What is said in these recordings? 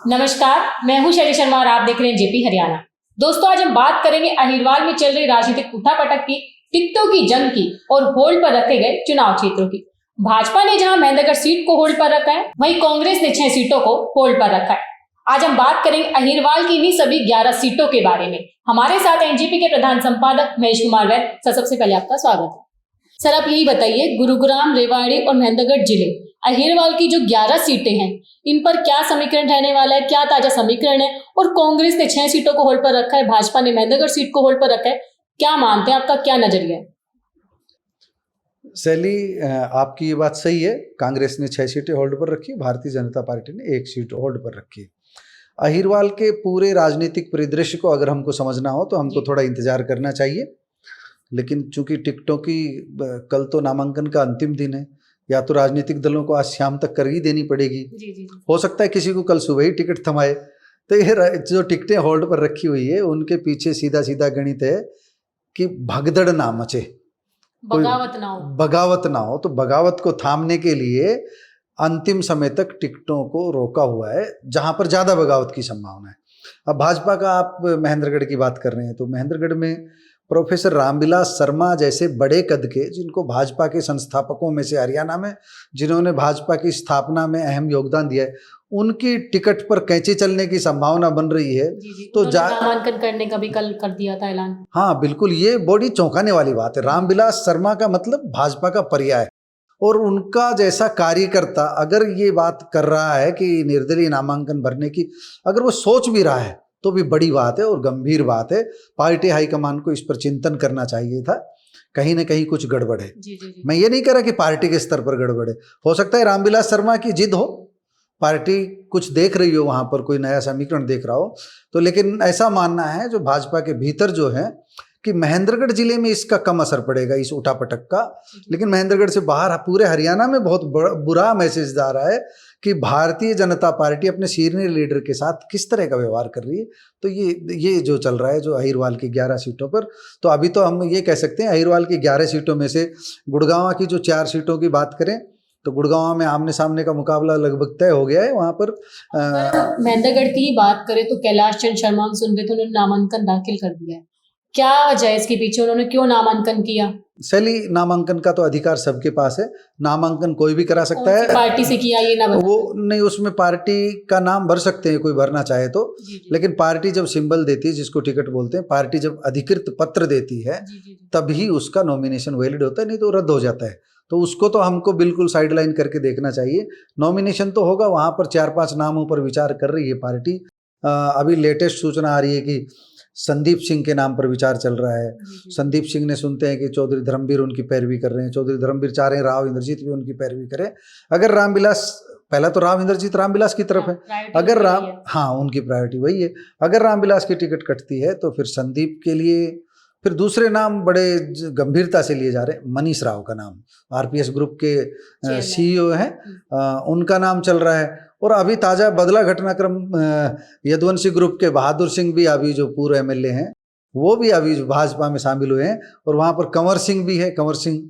नमस्कार, मैं हूं शैली शर्मा और आप देख रहे हैं जेपी हरियाणा। दोस्तों, आज हम बात करेंगे अहिरवाल में चल रही राजनीतिक उठापटक की, टिकटों की जंग की और होल्ड पर रखे गए चुनाव क्षेत्रों की। भाजपा ने जहां महेंद्रगढ़ सीट को होल्ड पर रखा है, वहीं कांग्रेस ने 6 सीटों को होल्ड पर रखा है। आज हम बात करेंगे अहिरवाल की इन्हीं सभी 11 सीटों के बारे में। हमारे साथ एनजेपी के प्रधान संपादक महेश कुमार वैद। सबसे पहले आपका स्वागत है। सर, आप यही बताइए, गुरुग्राम, रेवाड़ी और महेंद्रगढ़ जिले अहिरवाल की जो 11 सीटें हैं, इन पर क्या समीकरण रहने वाला है, क्या ताजा समीकरण है? और कांग्रेस ने 6 सीटों को होल्ड पर रखा है, भाजपा ने महेंद्रगढ़ सीट को होल्ड पर रखा है। क्या मानते हैं, आपका क्या नजरिया है? शैली, आपकी ये बात सही है। कांग्रेस ने 6 सीटें होल्ड पर रखी, भारतीय जनता पार्टी ने 1 सीट होल्ड पर रखी। अहिरवाल के पूरे राजनीतिक परिदृश्य को अगर हमको समझना हो तो हमको थोड़ा इंतजार करना चाहिए, लेकिन चूंकि टिकटों की कल तो नामांकन का अंतिम दिन है, या तो राजनीतिक दलों को आज शाम तक कर ही देनी पड़ेगी। जी। हो सकता है किसी को कल सुबह ही टिकट थमाए। तो ये जो टिकटें होल्ड पर रखी हुई है, उनके पीछे सीधा सीधा गणित है कि भगदड़ ना मचे, बगावत ना हो। तो बगावत को थामने के लिए अंतिम समय तक टिकटों को रोका हुआ है, जहां पर ज़्यादा बगावत की संभावना है। अब भाजपा का आप महेंद्रगढ़ की बात कर रहे हैं, तो महेंद्रगढ़ में प्रोफेसर रामविलास शर्मा जैसे बड़े कद के, जिनको भाजपा के संस्थापकों में से हरियाणा में, जिन्होंने भाजपा की स्थापना में अहम योगदान दिया है, उनकी टिकट पर कैंची चलने की संभावना बन रही है। तो नामांकन करने का भी कल कर दिया था ऐलान। हाँ बिल्कुल, ये बड़ी चौंकाने वाली बात है। रामविलास शर्मा का मतलब भाजपा का पर्याय, और उनका जैसा कार्यकर्ता अगर ये बात कर रहा है कि निर्दलीय नामांकन भरने की, अगर वो सोच भी रहा है तो भी बड़ी बात है और गंभीर बात है। पार्टी हाईकमान को इस पर चिंतन करना चाहिए था। कहीं ना कहीं कुछ गड़बड़ है। जी। मैं ये नहीं कह रहा कि पार्टी के स्तर पर गड़बड़ है, हो सकता है रामविलास शर्मा की जिद हो, पार्टी कुछ देख रही हो, वहाँ पर कोई नया समीकरण देख रहा हो तो। लेकिन ऐसा मानना है जो भाजपा के भीतर जो है कि महेंद्रगढ़ जिले में इसका कम असर पड़ेगा, इस उठापटक का। लेकिन महेंद्रगढ़ से बाहर पूरे हरियाणा में बहुत बुरा मैसेज जा रहा है कि भारतीय जनता पार्टी अपने सीनियर लीडर के साथ किस तरह का व्यवहार कर रही है। तो ये जो चल रहा है जो अहिरवाल की 11 सीटों पर, तो अभी तो हम ये कह सकते हैं अहिरवाल की 11 सीटों में से गुड़गांव की जो 4 सीटों की बात करें तो गुड़गांव में आमने सामने का मुकाबला लगभग तय हो गया है। वहाँ पर महेंद्रगढ़ की बात करें तो कैलाश चंद शर्मा हम सुन रहे थे, उन्होंने नामांकन दाखिल कर दिया है। क्या वजह है इसके पीछे, उन्होंने क्यों नामांकन किया? शैली, नामांकन का तो अधिकार सबके पास है, नामांकन कोई भी करा सकता है। पार्टी से किया ये ना वो नहीं, उसमें पार्टी का नाम भर सकते हैं कोई भरना चाहे तो। लेकिन पार्टी जब सिंबल देती है, जिसको टिकट बोलते हैं, पार्टी जब अधिकृत पत्र देती है तभी उसका नॉमिनेशन वैलिड होता है, नहीं तो रद्द हो जाता है। तो उसको तो हमको बिल्कुल साइडलाइन करके देखना चाहिए। नॉमिनेशन तो होगा, वहाँ पर 4-5 नामों पर विचार कर रही है पार्टी। अभी लेटेस्ट सूचना आ रही है कि संदीप सिंह के नाम पर विचार चल रहा है। संदीप सिंह ने, सुनते हैं कि चौधरी धर्मवीर उनकी पैरवी कर रहे हैं, चौधरी धर्मवीर चाह रहे हैं राव इंद्रजीत भी उनकी पैरवी करे। अगर रामविलास, पहला तो राव इंद्रजीत रामविलास की तरफ है, अगर उनकी प्रायोरिटी वही है। अगर रामविलास की टिकट कटती है तो फिर संदीप के लिए फिर दूसरे नाम बड़े गंभीरता से लिए जा रहे हैं। मनीष राव का नाम, आरपीएस ग्रुप के सीईओ हैं, उनका नाम चल रहा है। और अभी ताज़ा बदला घटनाक्रम, यदुवंशी ग्रुप के बहादुर सिंह भी, अभी जो पूर्व एमएलए हैं, वो भी अभी भाजपा में शामिल हुए हैं। और वहाँ पर कंवर सिंह भी है। कंवर सिंह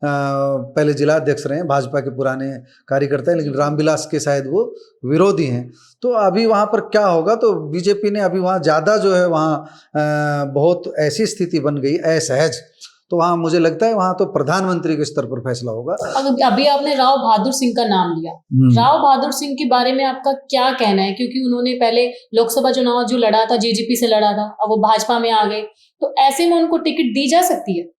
पहले जिलाध्यक्ष रहे हैं, भाजपा के पुराने कार्यकर्ता हैं, लेकिन रामविलास के शायद वो विरोधी हैं। तो अभी वहाँ पर क्या होगा, तो बीजेपी ने अभी वहाँ ज़्यादा जो है, वहाँ बहुत ऐसी स्थिति बन गई असहज, तो वहाँ मुझे लगता है वहाँ तो प्रधानमंत्री के स्तर पर फैसला होगा। अभी आपने राव बहादुर सिंह का नाम लिया, राव बहादुर सिंह के बारे में आपका क्या कहना है? क्योंकि उन्होंने पहले लोकसभा चुनाव जो लड़ा था जेजेपी से लड़ा था, अब वो भाजपा में आ गए, तो ऐसे में उनको टिकट दी जा सकती है?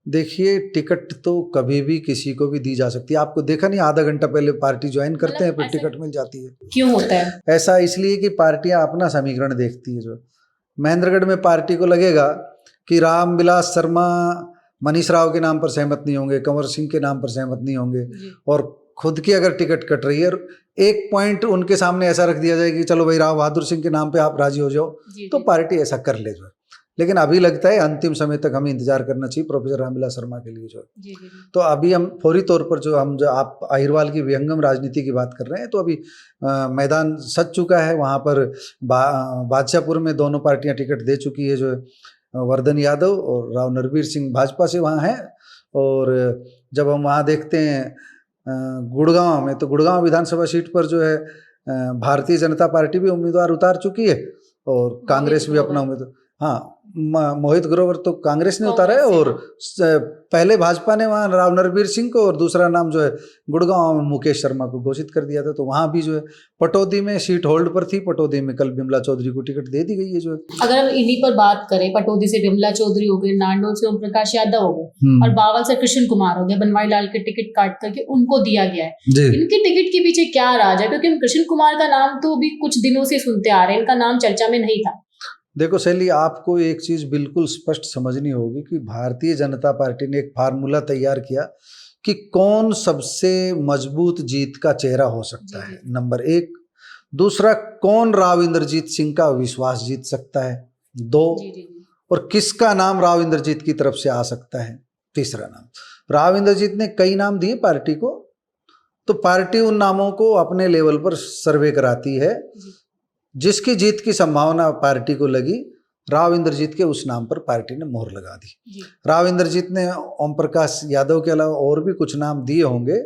देखिए, टिकट तो कभी भी किसी को भी दी जा सकती है। आपको देखा नहीं, आधा घंटा पहले पार्टी ज्वाइन करते हैं, फिर टिकट मिल जाती है। क्यों होता है ऐसा? इसलिए कि पार्टियां अपना समीकरण देखती है। जो महेंद्रगढ़ में पार्टी को लगेगा कि रामविलास शर्मा मनीष राव के नाम पर सहमत नहीं होंगे, कंवर सिंह के नाम पर सहमत नहीं होंगे, और खुद की अगर टिकट कट रही है, एक पॉइंट उनके सामने ऐसा रख दिया जाए कि चलो भाई राव बहादुर सिंह के नाम पे आप राजी हो जाओ, तो पार्टी ऐसा कर ले। जो लेकिन अभी लगता है अंतिम समय तक हमें इंतजार करना चाहिए प्रोफेसर रामविलास शर्मा के लिए। जो तो अभी हम फौरी तौर पर जो आप अहिरवाल की विहंगम राजनीति की बात कर रहे हैं, तो अभी मैदान सज चुका है। वहाँ पर बादशाहपुर में दोनों पार्टियां टिकट दे चुकी है। जो वर्धन यादव और राव नरवीर सिंह भाजपा से वहाँ हैं, और जब हम वहाँ देखते हैं गुड़गांव में, तो गुड़गांव विधानसभा सीट पर जो है भारतीय जनता पार्टी भी उम्मीदवार उतार चुकी है और कांग्रेस भी अपना उम्मीदवार, हाँ मोहित ग्रोवर तो कांग्रेस ने उतारा है, और पहले भाजपा ने वहाँ राव नरवीर सिंह को और दूसरा नाम जो है गुड़गांव में मुकेश शर्मा को घोषित कर दिया था। तो वहाँ भी जो है पटौदी में सीट होल्ड पर थी, पटौदी में कल बिमला चौधरी को टिकट दे दी गई है। जो है अगर हम इन्हीं पर बात करें, पटौदी से बिमला चौधरी हो गए, नारनौल से ओम प्रकाश यादव हो गए और बावल से कृष्ण कुमार हो गए, बनवारी लाल के टिकट काट करके उनको दिया गया है। इनके टिकट के पीछे क्या राज है? क्योंकि हम कृष्ण कुमार का नाम तो अभी कुछ दिनों से सुनते आ रहे हैं, इनका नाम चर्चा में नहीं था। देखो शैली, आपको एक चीज बिल्कुल स्पष्ट समझनी होगी कि भारतीय जनता पार्टी ने एक फार्मूला तैयार किया कि कौन सबसे मजबूत जीत का चेहरा हो सकता है, नंबर एक। दूसरा, कौन राव इंद्रजीत सिंह का विश्वास जीत सकता है, दो। और किसका नाम राव इंद्रजीत की तरफ से आ सकता है, तीसरा नाम। राव इंद्रजीत ने कई नाम दिए पार्टी को, तो पार्टी उन नामों को अपने लेवल पर सर्वे कराती है। जिसकी जीत की संभावना पार्टी को लगी, राव इंद्रजीत के उस नाम पर पार्टी ने मोहर लगा दी। राव इंद्रजीत ने ओम प्रकाश यादव के अलावा और भी कुछ नाम दिए होंगे,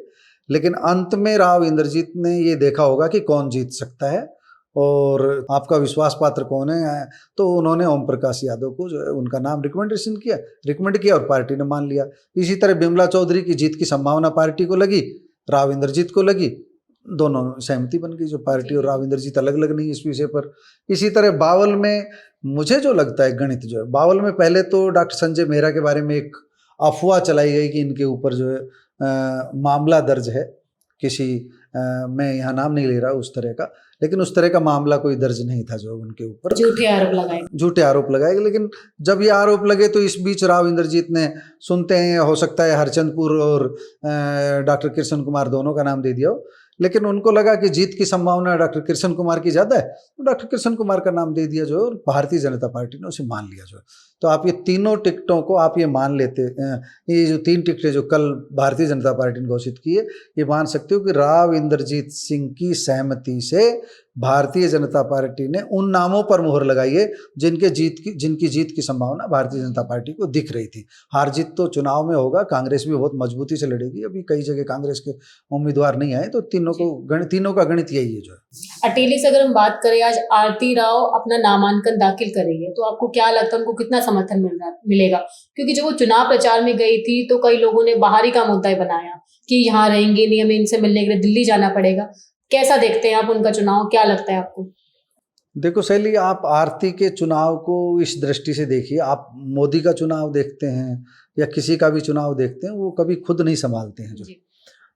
लेकिन अंत में राव इंद्रजीत ने ये देखा होगा कि कौन जीत सकता है और आपका विश्वास पात्र कौन है, तो उन्होंने ओम प्रकाश यादव को जो है उनका नाम रिकमेंड किया और पार्टी ने मान लिया। इसी तरह बिमला चौधरी की जीत की संभावना पार्टी को लगी, राव इंद्रजीत को लगी, दोनों सहमति बन गई, जो पार्टी और राव इंद्रजीत अलग अलग नहीं इस विषय पर। इसी तरह बावल में मुझे जो लगता है गणित जो है, बावल में पहले तो डॉक्टर संजय मेहरा के बारे में एक अफवाह चलाई गई कि इनके ऊपर जो है मामला दर्ज है किसी, मैं यहाँ नाम नहीं ले रहा उस तरह का, लेकिन उस तरह का मामला कोई दर्ज नहीं था जो उनके ऊपर झूठे आरोप लगाए। लेकिन जब ये आरोप लगे तो इस बीच राव इंद्रजीत ने, सुनते हैं हो सकता है हरचंदपुर और डॉक्टर कृष्ण कुमार दोनों का नाम दे दिया हो, लेकिन उनको लगा कि जीत की संभावना डॉक्टर कृष्ण कुमार की ज़्यादा है, तो डॉक्टर कृष्ण कुमार का नाम दे दिया जो है, और भारतीय जनता पार्टी ने उसे मान लिया जो है। तो आप ये तीनों टिकटों को आप ये मान लेते, ये जो 3 टिकटें जो कल भारतीय जनता पार्टी ने घोषित की है, ये मान सकते हो कि राव इंद्रजीत सिंह की सहमति से भारतीय जनता पार्टी ने उन नामों पर मोहर लगाई है जिनकी जीत की संभावना भारतीय जनता पार्टी को दिख रही थी। हार जीत तो चुनाव में होगा, कांग्रेस भी बहुत मजबूती से लड़ेगी, अभी कई जगह कांग्रेस के उम्मीदवार नहीं आए, तो तीनों का गणित यही है जो है। अटेली से अगर हम बात करें, आज आरती राव अपना नामांकन दाखिल करेंगे, तो आपको क्या लगता है उनको कितना समर्थन मिलेगा? क्योंकि जब वो चुनाव प्रचार में गई थी तो कई लोगों ने बाहरी का मुद्दा बनाया कि यहाँ रहेंगे नहीं, हमें इनसे मिलने के लिए दिल्ली जाना पड़ेगा। कैसा देखते हैं आप उनका चुनाव, क्या लगता है आपको? देखो शैली, आप आरती के चुनाव को इस दृष्टि से देखिए, आप मोदी का चुनाव देखते हैं या किसी का भी चुनाव देखते हैं, वो कभी खुद नहीं संभालते हैं। जो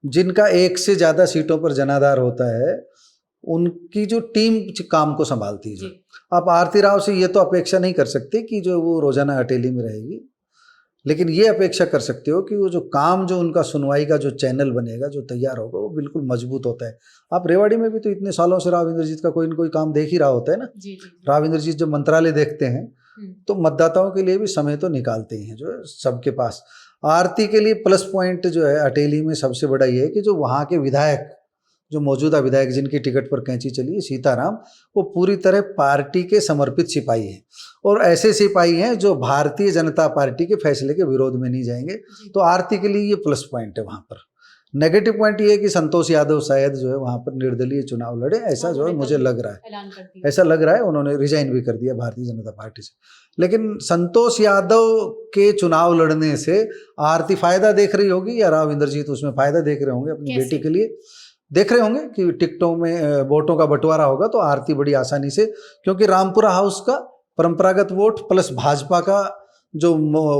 जिनका 1 से ज़्यादा सीटों पर जनाधार होता है, उनकी जो टीम काम को संभालती है। आप आरती राव से ये तो अपेक्षा नहीं कर सकते कि जो वो रोजाना अटेली में रहेगी, लेकिन ये अपेक्षा कर सकते हो कि वो जो काम, जो उनका सुनवाई का जो चैनल बनेगा, जो तैयार होगा, वो बिल्कुल मजबूत होता है। आप रेवाड़ी में भी तो इतने सालों से राव इंद्रजीत का कोई न कोई काम देख ही रहा होता है ना। राव इंद्रजीत जब मंत्रालय देखते हैं तो मतदाताओं के लिए भी समय तो निकालते ही हैं जो है सबके पास। आरती के लिए प्लस पॉइंट जो है अटेली में सबसे बड़ा ये है कि जो वहाँ के विधायक, जो मौजूदा विधायक जिनकी टिकट पर कैंची चली है, सीताराम, वो पूरी तरह पार्टी के समर्पित सिपाही हैं, और ऐसे सिपाही हैं जो भारतीय जनता पार्टी के फैसले के विरोध में नहीं जाएंगे। तो आरती के लिए ये प्लस पॉइंट है। वहाँ पर नेगेटिव पॉइंट ये है कि संतोष यादव शायद जो है वहाँ पर निर्दलीय चुनाव लड़े, ऐसा जो है मुझे लग रहा है, ऐसा लग रहा है। उन्होंने रिजाइन भी कर दिया भारतीय जनता पार्टी से, लेकिन संतोष यादव के चुनाव लड़ने से आरती फायदा देख रही होगी या राव इंद्रजीत उसमें फायदा देख रहे होंगे अपनी बेटी के लिए, देख रहे होंगे कि टिकटों में वोटों का बंटवारा होगा, तो आरती बड़ी आसानी से, क्योंकि रामपुरा हाउस का परंपरागत वोट प्लस भाजपा का जो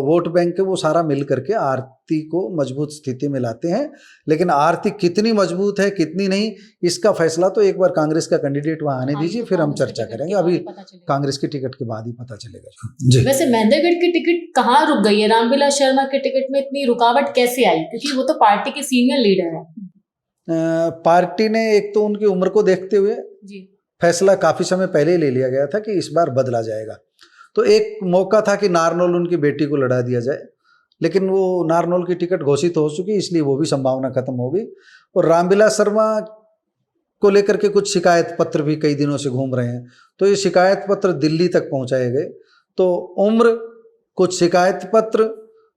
वोट बैंक है वो सारा मिल करके आरती को मजबूत स्थिति में लाते हैं। लेकिन आरती कितनी मजबूत है कितनी नहीं, इसका फैसला तो एक बार कांग्रेस का कैंडिडेट वहाँ आने दीजिए, फिर हम चर्चा करेंगे। अभी कांग्रेस की टिकट के बाद ही पता चलेगा जी। वैसे महेंद्रगढ़ की टिकट कहाँ रुक गई है? रामविलास शर्मा के टिकट में इतनी रुकावट कैसे आई? क्योंकि वो तो पार्टी के सीनियर लीडर है। पार्टी ने एक तो उनकी उम्र को देखते हुए फैसला काफी समय पहले ही ले लिया गया था कि इस बार बदला जाएगा। तो एक मौका था कि नारनौल उनकी बेटी को लड़ा दिया जाए, लेकिन वो नारनौल की टिकट घोषित हो चुकी, इसलिए वो भी संभावना खत्म हो गई। और रामविलास शर्मा को लेकर के कुछ शिकायत पत्र भी कई दिनों से घूम रहे हैं, तो ये शिकायत पत्र दिल्ली तक पहुंचाए गए। तो उम्र, कुछ शिकायत पत्र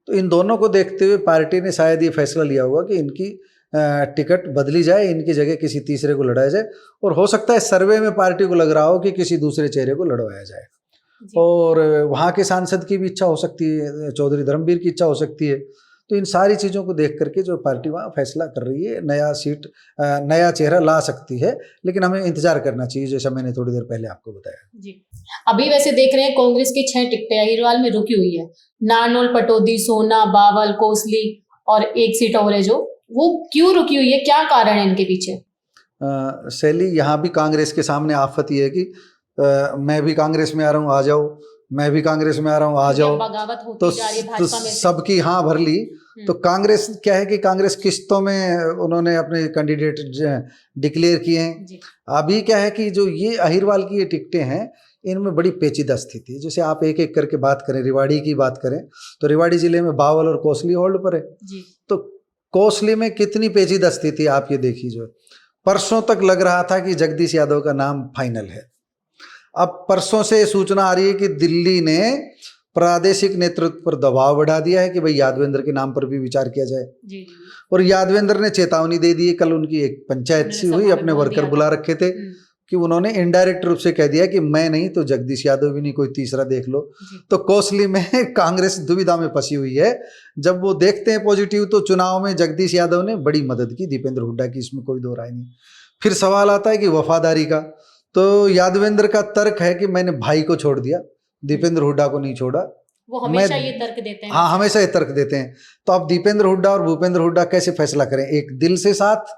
तो इन दोनों को देखते हुए पार्टी ने शायद ये फैसला लिया होगा कि इनकी टिकट बदली जाए, इनकी जगह किसी तीसरे को लड़ाया जाए, और हो सकता है सर्वे में पार्टी को लग रहा हो कि किसी दूसरे चेहरे को लड़वाया जाए। और वहाँ के सांसद की भी इच्छा हो सकती है, चौधरी धर्मवीर की इच्छा हो सकती है। तो इन सारी चीज़ों को देख करके जो पार्टी वहाँ फैसला कर रही है, नया चेहरा ला सकती है, लेकिन हमें इंतजार करना चाहिए, जैसा मैंने थोड़ी देर पहले आपको बताया। जी, अभी वैसे देख रहे हैं कांग्रेस की 6 टिकटें अहिरवाल में रुकी हुई है। नारनौल, पटौदी, सोना, बावल, कोसली और एक सीट और है जो, वो क्यों रुकी हुई है, क्या कारण है इनके पीछे? शैली, यहाँ भी कांग्रेस के सामने आफत ये है कि मैं भी कांग्रेस में आ रहा हूँ, आ जाओ, मैं भी कांग्रेस में आ रहा हूँ, आ जाओ, बगावत होती तो जा रही है भाजपा में से। सबकी हाँ भर ली। तो कांग्रेस क्या है कि कांग्रेस किस्तों में उन्होंने अपने कैंडिडेट डिक्लेयर किए हैं। अभी क्या है कि जो ये अहिरवाल की ये टिकटें हैं, इनमें बड़ी पेचीदा स्थिति है। जैसे आप एक एक करके बात करें, रेवाड़ी की बात करें तो रेवाड़ी जिले में बावल और कोसली होल्ड पर है। तो कोसली में कितनी पेचीदा स्थिति आप ये देखिए। जो परसों तक लग रहा था कि जगदीश यादव का नाम फाइनल है, अब परसों से सूचना आ रही है कि दिल्ली ने प्रादेशिक नेतृत्व पर दबाव बढ़ा दिया है कि भाई यादवेंद्र के नाम पर भी विचार किया जाए। जी। और यादवेंद्र ने चेतावनी दे दी है। कल उनकी एक पंचायत सी हुई, अपने वर्कर बुला रखे थे कि उन्होंने इनडायरेक्ट रूप से कह दिया कि मैं नहीं तो जगदीश यादव भी नहीं, कोई तीसरा देख लो। तो कोसली में कांग्रेस दुविधा में फंसी हुई है। जब वो देखते हैं पॉजिटिव, तो चुनाव में जगदीश यादव ने बड़ी मदद की दीपेंद्र हुड्डा की, इसमें कोई दो राय नहीं। फिर सवाल आता है कि वफादारी का, तो यादवेंद्र का तर्क है कि मैंने भाई को छोड़ दिया, दीपेंद्र हुड्डा को नहीं छोड़ा। वो हमेशा ये तर्क देते हैं। हाँ, हमेशा ये तर्क देते हैं। तो अब दीपेंद्र हुड्डा और भूपेंद्र हुड्डा कैसे फैसला करें? एक दिल से साथ,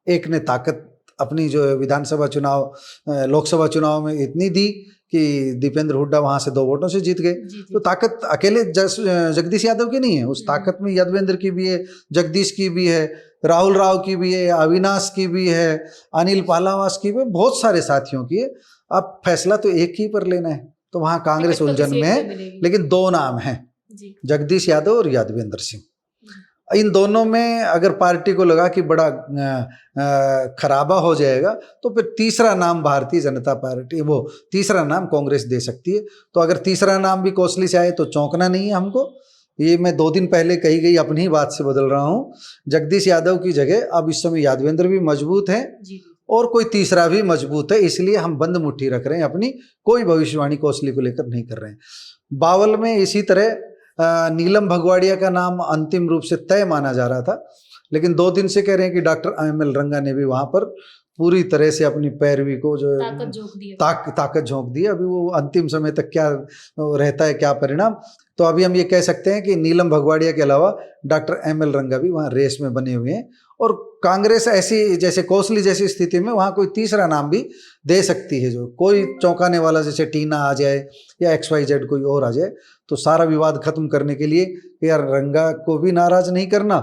एक ने ताकत अपनी जो विधानसभा चुनाव, लोकसभा चुनाव में इतनी दी कि दीपेंद्र हुड्डा वहां से 2 वोटों से जीत गए। तो ताकत अकेले जगदीश यादव की नहीं है, उस ताकत में यादवेंद्र की भी है, जगदीश की भी है, राहुल राव की भी है, अविनाश की भी है, अनिल पालावास की भी, बहुत सारे साथियों की है। अब फैसला तो एक ही पर लेना है, तो वहाँ कांग्रेस उलझन में है। लेकिन 2 नाम हैं, जगदीश यादव और यादवेंद्र सिंह। इन दोनों में अगर पार्टी को लगा कि बड़ा खराबा हो जाएगा, तो फिर तीसरा नाम भारतीय जनता पार्टी, वो तीसरा नाम कांग्रेस दे सकती है। तो अगर तीसरा नाम भी कोसली से आए तो चौंकना नहीं है हमको। ये मैं 2 दिन पहले कही गई अपनी ही बात से बदल रहा हूँ। जगदीश यादव की जगह अब इस समय यादवेंद्र भी मजबूत है और कोई तीसरा भी मजबूत है, इसलिए हम बंद मुट्ठी रख रहे हैं अपनी, कोई भविष्यवाणी कोसली को लेकर नहीं कर रहे हैं। बावल में इसी तरह नीलम भगवाड़िया का नाम अंतिम रूप से तय माना जा रहा था, लेकिन 2 दिन से कह रहे हैं कि डॉक्टर एमएल रंगा ने भी वहां पर पूरी तरह से अपनी पैरवी को जो ताकत झोंक दी। अभी वो अंतिम समय तक क्या रहता है, क्या परिणाम, तो अभी हम ये कह सकते हैं कि नीलम भगवाड़िया के अलावा डॉक्टर एमएल रंगा भी वहाँ रेस में बने हुए हैं। और कांग्रेस ऐसी, जैसे कोसली जैसी स्थिति में वहाँ कोई तीसरा नाम भी दे सकती है, जो कोई चौंकाने वाला, जैसे टीना आ जाए या XYZ कोई और आ जाए, तो सारा विवाद खत्म करने के लिए यार रंगा को भी नाराज नहीं करना,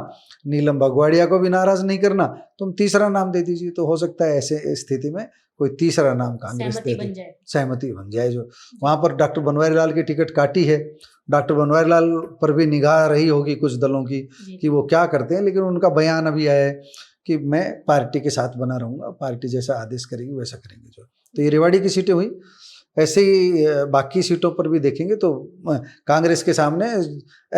नीलम भगवाड़िया को भी नाराज नहीं करना, तुम तीसरा नाम दे दीजिए। तो हो सकता है ऐसे स्थिति में कोई तीसरा नाम कांग्रेस दे दे, सहमति बन जाए। जो वहाँ पर डॉक्टर बनवारी लाल की टिकट काटी है, डॉक्टर बनवारी लाल पर भी निगाह रही होगी कुछ दलों की कि वो क्या करते हैं, लेकिन उनका बयान अभी आया है कि मैं पार्टी के साथ बना रहूँगा, पार्टी जैसा आदेश करेगी वैसा करेंगे। जो तो ये रेवाड़ी की सीटें हुई, ऐसे ही बाकी सीटों पर भी देखेंगे तो कांग्रेस के सामने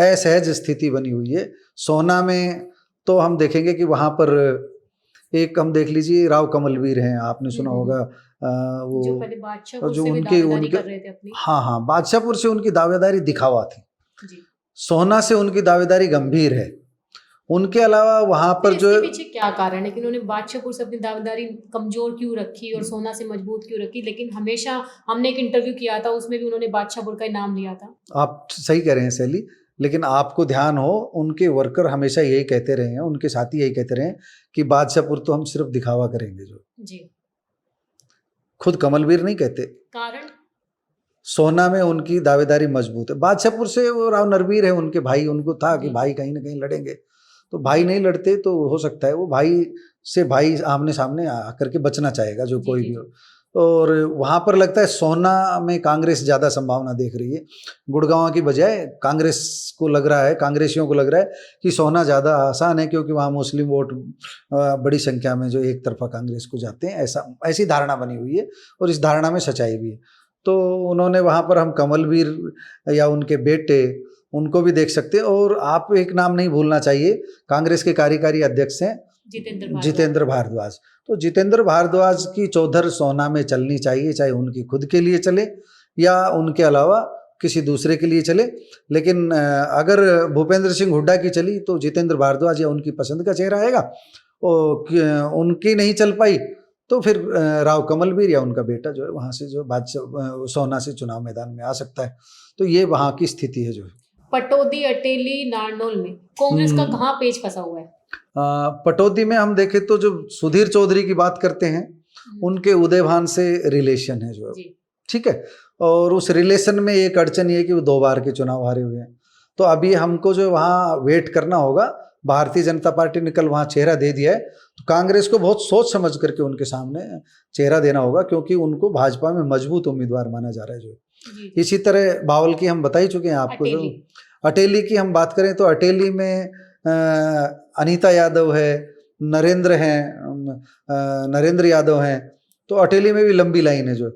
असहज स्थिति बनी हुई है। सोना में तो हम देखेंगे कि वहाँ पर एक हम देख लीजिए राव कमलवीर हैं, आपने सुना होगा, वो जो पहले बादशाहपुर जो उनके कर रहे थे अपनी। हाँ, बादशाहपुर से उनकी दावेदारी दिखावा थी जी। सोना से उनकी दावेदारी गंभीर है। उनके अलावा वहां पर जो पीछे क्या कारण है कि उन्होंने बादशाहपुर से अपनी दावेदारी कमजोर क्यों रखी और सोना से मजबूत क्यों रखी? लेकिन हमेशा हमने एक इंटरव्यू किया था, उसमें भी उन्होंने बादशाहपुर का नाम लिया था। आप सही कह रहे हैं शैली, लेकिन आपको ध्यान हो, उनके वर्कर हमेशा यही कहते रहे हैं, उनके साथी यही कहते रहे हैं कि बादशाहपुर तो हम सिर्फ दिखावा करेंगे। जो जी खुद कमलवीर नहीं कहते, कारण सोना में उनकी दावेदारी मजबूत है। बादशाहपुर से वो राव नरवीर है, उनके भाई, उनको था कि भाई कहीं ना कहीं लड़ेंगे, तो भाई नहीं लड़ते तो हो सकता है वो भाई से भाई आमने सामने आकर के बचना चाहेगा, जो कोई भी हो। और वहाँ पर लगता है सोना में कांग्रेस ज़्यादा संभावना देख रही है, गुड़गांव की बजाय कांग्रेस को लग रहा है, कांग्रेसियों को लग रहा है कि सोना ज़्यादा आसान है, क्योंकि वहाँ मुस्लिम वोट बड़ी संख्या में जो एक तरफा कांग्रेस को जाते हैं, ऐसी धारणा बनी हुई है और इस धारणा में सच्चाई भी है। तो उन्होंने वहाँ पर हम कमलवीर या उनके बेटे उनको भी देख सकते हैं। और आप एक नाम नहीं भूलना चाहिए, कांग्रेस के कार्यकारी अध्यक्ष हैं जितेंद्र भारद्वाज। तो जितेंद्र भारद्वाज की चौधर सोना में चलनी चाहिए, चाहे उनकी खुद के लिए चले या उनके अलावा किसी दूसरे के लिए चले। लेकिन अगर भूपेंद्र सिंह हुड्डा की चली तो जितेंद्र भारद्वाज या उनकी पसंद का चेहरा आएगा, और उनकी नहीं चल पाई तो फिर राव कमलवीर या उनका बेटा जो है वहाँ से जो बादशाह सोना से चुनाव मैदान में आ सकता है। तो ये वहाँ की स्थिति है। जो है पटौदी, अटेली, नारनौल में कांग्रेस का कहाँ पेच फंसा हुआ है? पटौदी में हम देखें तो जो सुधीर चौधरी की बात करते हैं, उनके उदयभान से रिलेशन है जो है, ठीक है। और उस रिलेशन में एक अड़चन ये है कि वो 2 बार के चुनाव हारे हुए हैं। तो अभी हमको जो वहाँ वेट करना होगा। भारतीय जनता पार्टी ने कल वहाँ चेहरा दे दिया है, तो कांग्रेस को बहुत सोच समझ करके उनके सामने चेहरा देना होगा, क्योंकि उनको भाजपा में मजबूत उम्मीदवार माना जा रहा है जो। इसी तरह बावल की हम बता ही चुके हैं आपको। जो अटेली की हम बात करें तो अटेली में अनीता यादव है, नरेंद्र यादव हैं। तो अटेली में भी लंबी लाइन है, जो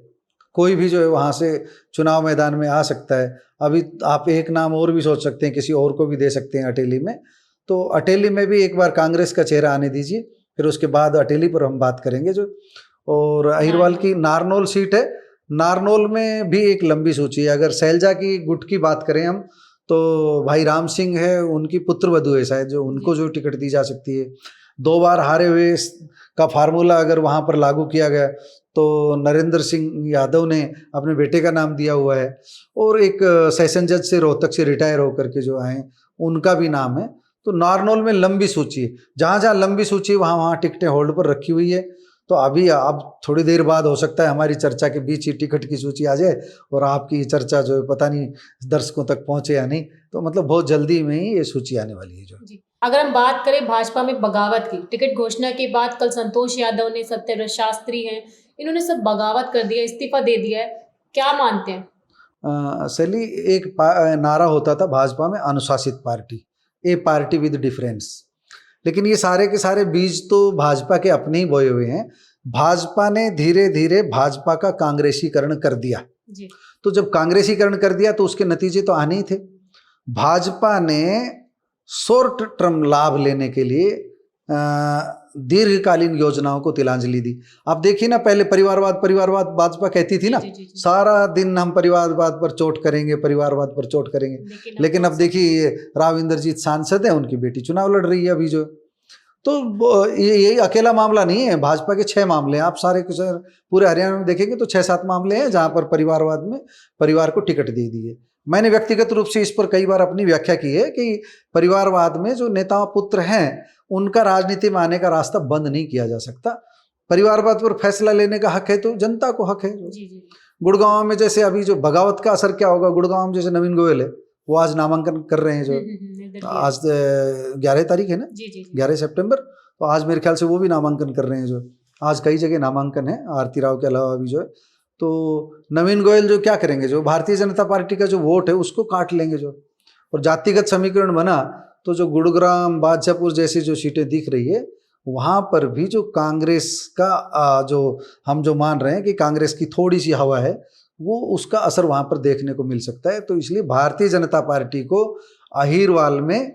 कोई भी जो है वहाँ से चुनाव मैदान में आ सकता है। अभी आप एक नाम और भी सोच सकते हैं, किसी और को भी दे सकते हैं अटेली में। तो अटेली में भी एक बार कांग्रेस का चेहरा आने दीजिए, फिर उसके बाद अटेली पर हम बात करेंगे जो। और अहिरवाल की नारनौल सीट है, नारनौल में भी एक लंबी सूची है। अगर शैलजा की गुट की बात करें हम, तो भाई राम सिंह है, उनकी पुत्रवधू है शायद, जो उनको जो टिकट दी जा सकती है। 2 बार हारे हुए का फार्मूला अगर वहाँ पर लागू किया गया तो नरेंद्र सिंह यादव ने अपने बेटे का नाम दिया हुआ है। और एक सेशन जज से रोहतक से रिटायर होकर के जो आए, उनका भी नाम है। तो नारनौल में लंबी सूची है, जहाँ जहाँ लंबी सूची वहाँ वहाँ टिकटें होल्ड पर रखी हुई है। तो अभी अब थोड़ी देर बाद हो सकता है हमारी चर्चा के बीच ही टिकट की सूची आ जाए, और आपकी चर्चा जो है पता नहीं दर्शकों तक पहुँचे या नहीं। तो मतलब बहुत जल्दी में ही ये सूची आने वाली है जो। अगर हम बात करें भाजपा में बगावत की, टिकट घोषणा के बाद कल संतोष यादव ने, सत्यव्रत शास्त्री हैं, इन्होंने सब बगावत कर दिया, इस्तीफा दे दिया है। क्या मानते हैं? सैली, एक नारा होता था भाजपा में, अनुशासित party, A party with difference. लेकिन ये सारे के सारे बीज तो भाजपा के अपने ही बोए हुए हैं। भाजपा ने धीरे धीरे भाजपा का कांग्रेसीकरण कर दिया जी। तो जब कांग्रेसीकरण कर दिया तो उसके नतीजे तो आने ही थे। भाजपा ने शॉर्ट टर्म लाभ लेने के लिए दीर्घकालीन योजनाओं को तिलांजलि दी। आप देखिए ना, पहले परिवारवाद भाजपा कहती थी ना, सारा दिन हम परिवारवाद पर चोट करेंगे, परिवारवाद पर चोट करेंगे। लेकिन अब देखिए राव इंद्रजीत सांसद है, उनकी बेटी चुनाव लड़ रही है अभी जो। तो ये अकेला मामला नहीं है, भाजपा के 6 मामले हैं। आप सारे पूरे हरियाणा में देखेंगे तो 6-7 मामले हैं जहाँ पर परिवारवाद में परिवार को टिकट दे दी है। मैंने व्यक्तिगत रूप से इस पर कई बार अपनी व्याख्या की है कि परिवारवाद में जो नेता पुत्र हैं, उनका राजनीति में आने का रास्ता बंद नहीं किया जा सकता। परिवारवाद पर फैसला लेने का हक है तो जनता को हक है। गुड़गांव में जैसे अभी जो बगावत का असर क्या होगा, गुड़गांव में जैसे नवीन गोयल है, वो आज नामांकन कर रहे हैं जो, आज 11 तारीख है ना, 11 सितंबर। तो आज मेरे ख्याल से वो भी नामांकन कर रहे हैं जो। आज कई जगह नामांकन है, आरती राव के अलावा भी जो है। तो नवीन गोयल जो क्या करेंगे, जो भारतीय जनता पार्टी का जो वोट है उसको काट लेंगे जो। और जातिगत समीकरण बना तो जो गुड़ग्राम, बादशाहपुर जैसी जो सीटें दिख रही है, वहाँ पर भी जो कांग्रेस का जो हम जो मान रहे हैं कि कांग्रेस की थोड़ी सी हवा है, वो उसका असर वहाँ पर देखने को मिल सकता है। तो इसलिए भारतीय जनता पार्टी को अहीरवाल में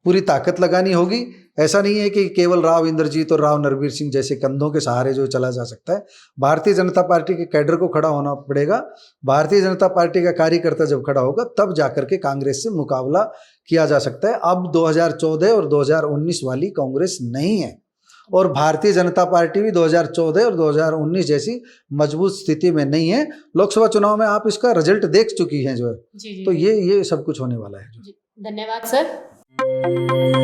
पूरी ताकत लगानी होगी। ऐसा नहीं है कि केवल राव इंद्रजीत और राव नरवीर सिंह जैसे कंधों के सहारे जो चला जा सकता है। भारतीय जनता पार्टी के कैडर को खड़ा होना पड़ेगा। भारतीय जनता पार्टी का कार्यकर्ता जब खड़ा होगा तब जाकर के कांग्रेस से मुकाबला किया जा सकता है। अब 2014 और 2019 वाली कांग्रेस नहीं है, और भारतीय जनता पार्टी भी 2014 और 2019 जैसी मजबूत स्थिति में नहीं है। लोकसभा चुनाव में आप इसका रिजल्ट देख चुकी हैं जो है। तो ये सब कुछ होने वाला है। धन्यवाद सर।